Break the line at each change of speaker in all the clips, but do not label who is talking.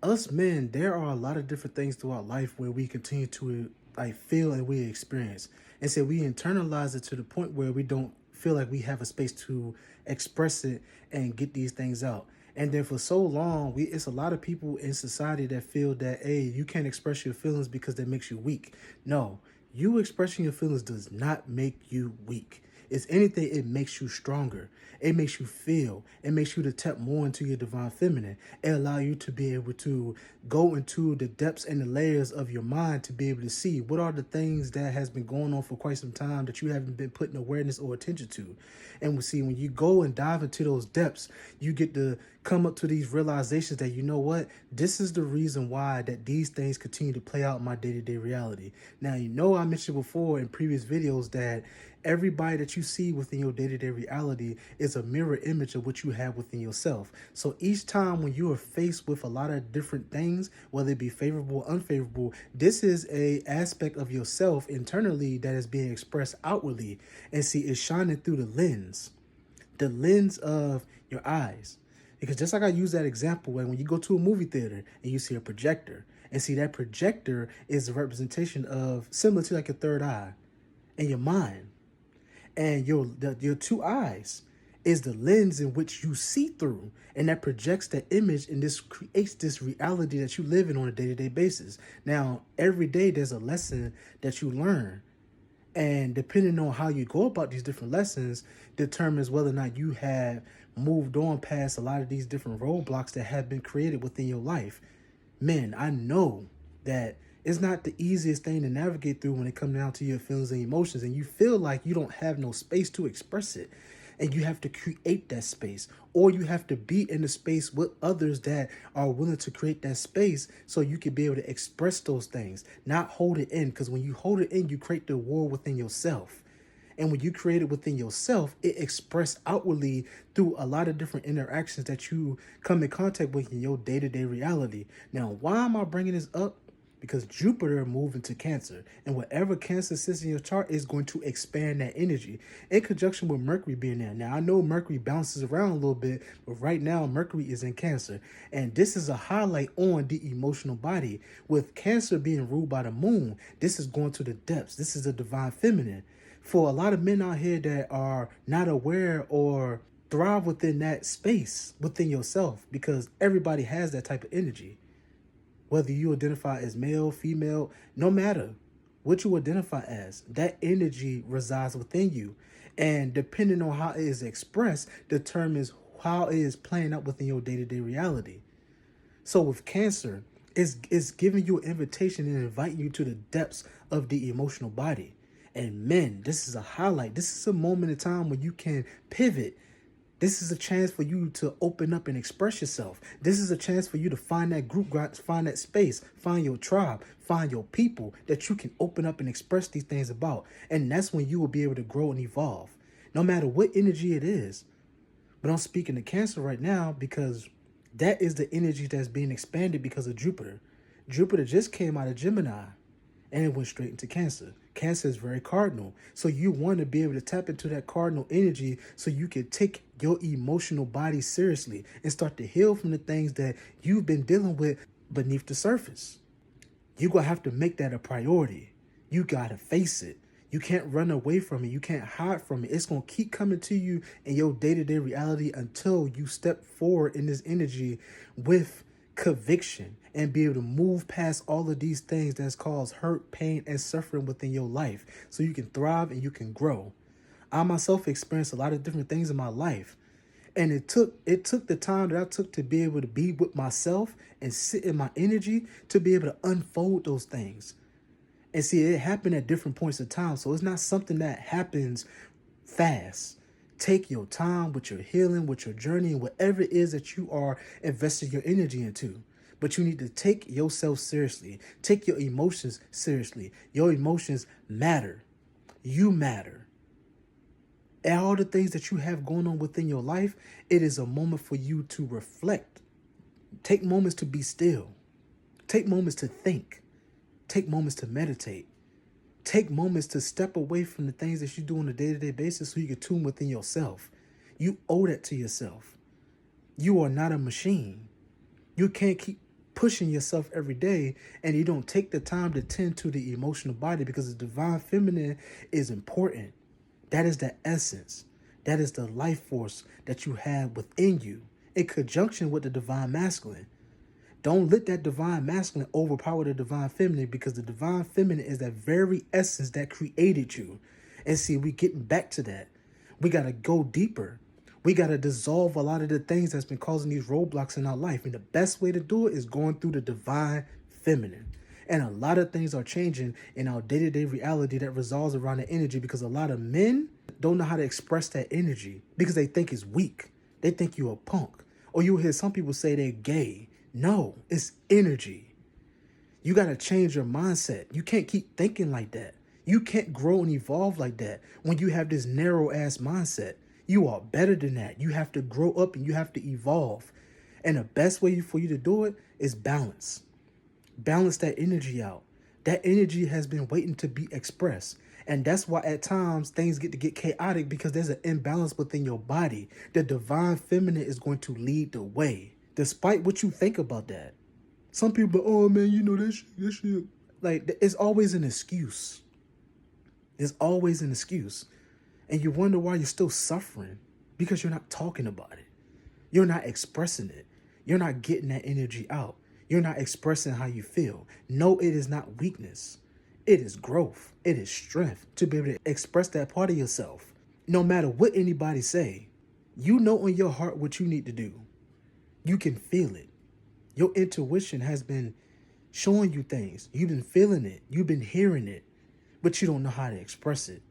Us men, there are a lot of different things throughout life where we continue to like feel and we experience. And so we internalize it to the point where we don't feel like we have a space to express it and get these things out. And then for so long, it's a lot of people in society that feel that, hey, you can't express your feelings because that makes you weak. No, you expressing your feelings does not make you weak. It's anything, it makes you stronger. It makes you feel. It makes you to tap more into your divine feminine. It allow you to be able to go into the depths and the layers of your mind to be able to see what are the things that has been going on for quite some time that you haven't been putting awareness or attention to. And we see when you go and dive into those depths, you get to come up to these realizations that, you know what, this is the reason why that these things continue to play out in my day-to-day reality. Now, you know, I mentioned before in previous videos that everybody that you see within your day-to-day reality is a mirror image of what you have within yourself. So each time when you are faced with a lot of different things, whether it be favorable or unfavorable, this is a aspect of yourself internally that is being expressed outwardly. And see, it's shining through the lens of your eyes. Because just like I use that example, when you go to a movie theater and you see a projector, and see that projector is a representation of, similar to like a third eye in your mind. And your two eyes is the lens in which you see through, and that projects that image, and this creates this reality that you live in on a day-to-day basis. Now, every day there's a lesson that you learn, and depending on how you go about these different lessons determines whether or not you have moved on past a lot of these different roadblocks that have been created within your life. Men, I know that it's not the easiest thing to navigate through when it comes down to your feelings and emotions, and you feel like you don't have no space to express it. And you have to create that space, or you have to be in the space with others that are willing to create that space so you can be able to express those things, not hold it in. Because when you hold it in, you create the war within yourself. And when you create it within yourself, it expressed outwardly through a lot of different interactions that you come in contact with in your day-to-day reality. Now, why am I bringing this up? Because Jupiter moved into Cancer, and whatever Cancer sits in your chart is going to expand that energy in conjunction with Mercury being there. Now, I know Mercury bounces around a little bit, but right now Mercury is in Cancer, and this is a highlight on the emotional body. With Cancer being ruled by the moon, this is going to the depths. This is the divine feminine. For a lot of men out here that are not aware or thrive within that space within yourself, because everybody has that type of energy. Whether you identify as male, female, no matter what you identify as, that energy resides within you. And depending on how it is expressed determines how it is playing out within your day-to-day reality. So with Cancer, it's giving you an invitation and inviting you to the depths of the emotional body. And men, this is a highlight. This is a moment in time when you can pivot. This is a chance for you to open up and express yourself. This is a chance for you to find that group, find that space, find your tribe, find your people that you can open up and express these things about. And that's when you will be able to grow and evolve, no matter what energy it is. But I'm speaking to Cancer right now because that is the energy that's being expanded because of Jupiter. Jupiter just came out of Gemini and it went straight into Cancer. Cancer is very cardinal. So you want to be able to tap into that cardinal energy so you can take your emotional body seriously and start to heal from the things that you've been dealing with beneath the surface. You're going to have to make that a priority. You got to face it. You can't run away from it. You can't hide from it. It's going to keep coming to you in your day-to-day reality until you step forward in this energy with conviction and be able to move past all of these things that's caused hurt, pain, and suffering within your life so you can thrive and you can grow. I myself experienced a lot of different things in my life. And it took the time that I took to be able to be with myself and sit in my energy to be able to unfold those things. And see, it happened at different points of time. So it's not something that happens fast. Take your time with your healing, with your journey, and whatever it is that you are investing your energy into. But you need to take yourself seriously. Take your emotions seriously. Your emotions matter. You matter. And all the things that you have going on within your life, it is a moment for you to reflect. Take moments to be still. Take moments to think. Take moments to meditate. Take moments to step away from the things that you do on a day-to-day basis so you can tune within yourself. You owe that to yourself. You are not a machine. You can't keep pushing yourself every day, and you don't take the time to tend to the emotional body, because the divine feminine is important. That is the essence. That is the life force that you have within you in conjunction with the divine masculine. Don't let that divine masculine overpower the divine feminine, because the divine feminine is that very essence that created you. And see, we getting back to that. We got to go deeper. We got to dissolve a lot of the things that's been causing these roadblocks in our life. And the best way to do it is going through the divine feminine. And a lot of things are changing in our day-to-day reality that resolves around the energy, because a lot of men don't know how to express that energy because they think it's weak. They think you're a punk. Or you'll hear some people say they're gay. No, it's energy. You got to change your mindset. You can't keep thinking like that. You can't grow and evolve like that when you have this narrow ass mindset. You are better than that. You have to grow up and you have to evolve. And the best way for you to do it is balance. Balance that energy out. That energy has been waiting to be expressed. And that's why at times things get chaotic, because there's an imbalance within your body. The divine feminine is going to lead the way, despite what you think about that. Some people, oh man, you know, this shit. Like, it's always an excuse. There's always an excuse. And you wonder why you're still suffering, because you're not talking about it. You're not expressing it. You're not getting that energy out. You're not expressing how you feel. No, it is not weakness. It is growth. It is strength to be able to express that part of yourself. No matter what anybody say, you know in your heart what you need to do. You can feel it. Your intuition has been showing you things. You've been feeling it. You've been hearing it, but you don't know how to express it.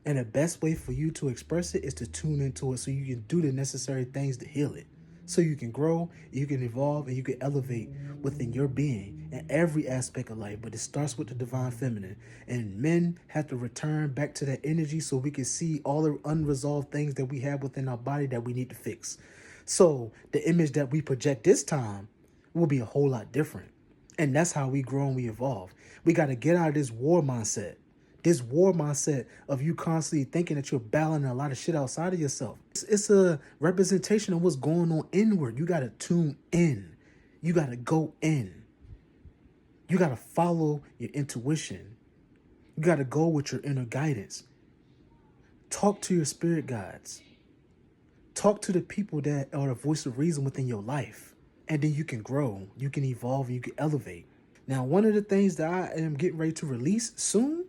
And the best way for you to express it is to tune into it so you can do the necessary things to heal it. So you can grow, you can evolve, and you can elevate within your being in every aspect of life. But it starts with the divine feminine. And men have to return back to that energy so we can see all the unresolved things that we have within our body that we need to fix. So the image that we project this time will be a whole lot different. And that's how we grow and we evolve. We got to get out of this war mindset. This war mindset of you constantly thinking that you're battling a lot of shit outside of yourself. It's a representation of what's going on inward. You got to tune in. You got to go in. You got to follow your intuition. You got to go with your inner guidance. Talk to your spirit guides. Talk to the people that are the voice of reason within your life. And then you can grow. You can evolve. And you can elevate. Now, one of the things that I am getting ready to release soon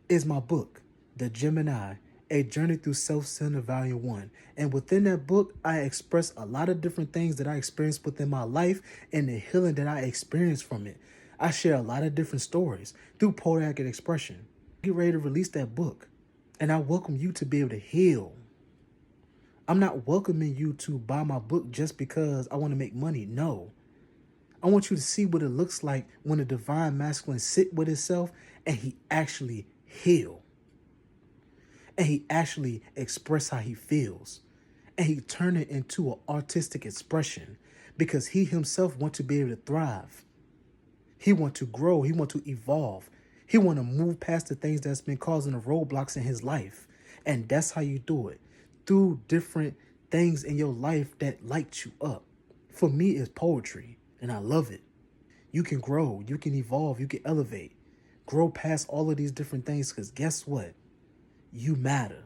is my book, The Gemini, A Journey Through Self-Centered Volume 1. And within that book, I express a lot of different things that I experienced within my life and the healing that I experienced from it. I share a lot of different stories through poetic expression. Get ready to release that book. And I welcome you to be able to heal. I'm not welcoming you to buy my book just because I want to make money. No. I want you to see what it looks like when the divine masculine sit with itself and he actually heal. And he actually express how he feels. And he turn it into an artistic expression, because he himself wants to be able to thrive. He want to grow. He want to evolve. He want to move past the things that's been causing the roadblocks in his life. And that's how you do it. Through different things in your life that light you up. For me, it's poetry. And I love it. You can grow. You can evolve. You can elevate. Grow past all of these different things, because guess what? You matter.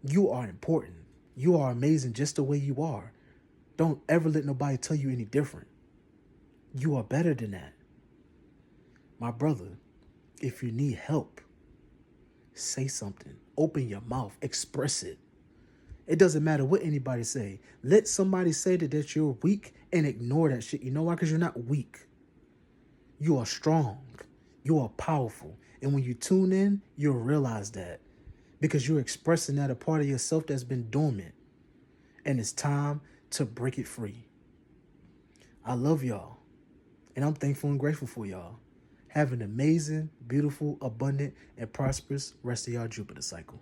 You are important. You are amazing just the way you are. Don't ever let nobody tell you any different. You are better than that. My brother, if you need help, say something. Open your mouth. Express it. It doesn't matter what anybody say. Let somebody say that you're weak and ignore that shit. You know why? Because you're not weak. You are strong. You are powerful. And when you tune in, you'll realize that. Because you're expressing that a part of yourself that's been dormant. And it's time to break it free. I love y'all. And I'm thankful and grateful for y'all. Have an amazing, beautiful, abundant, and prosperous rest of y'all Jupiter cycle.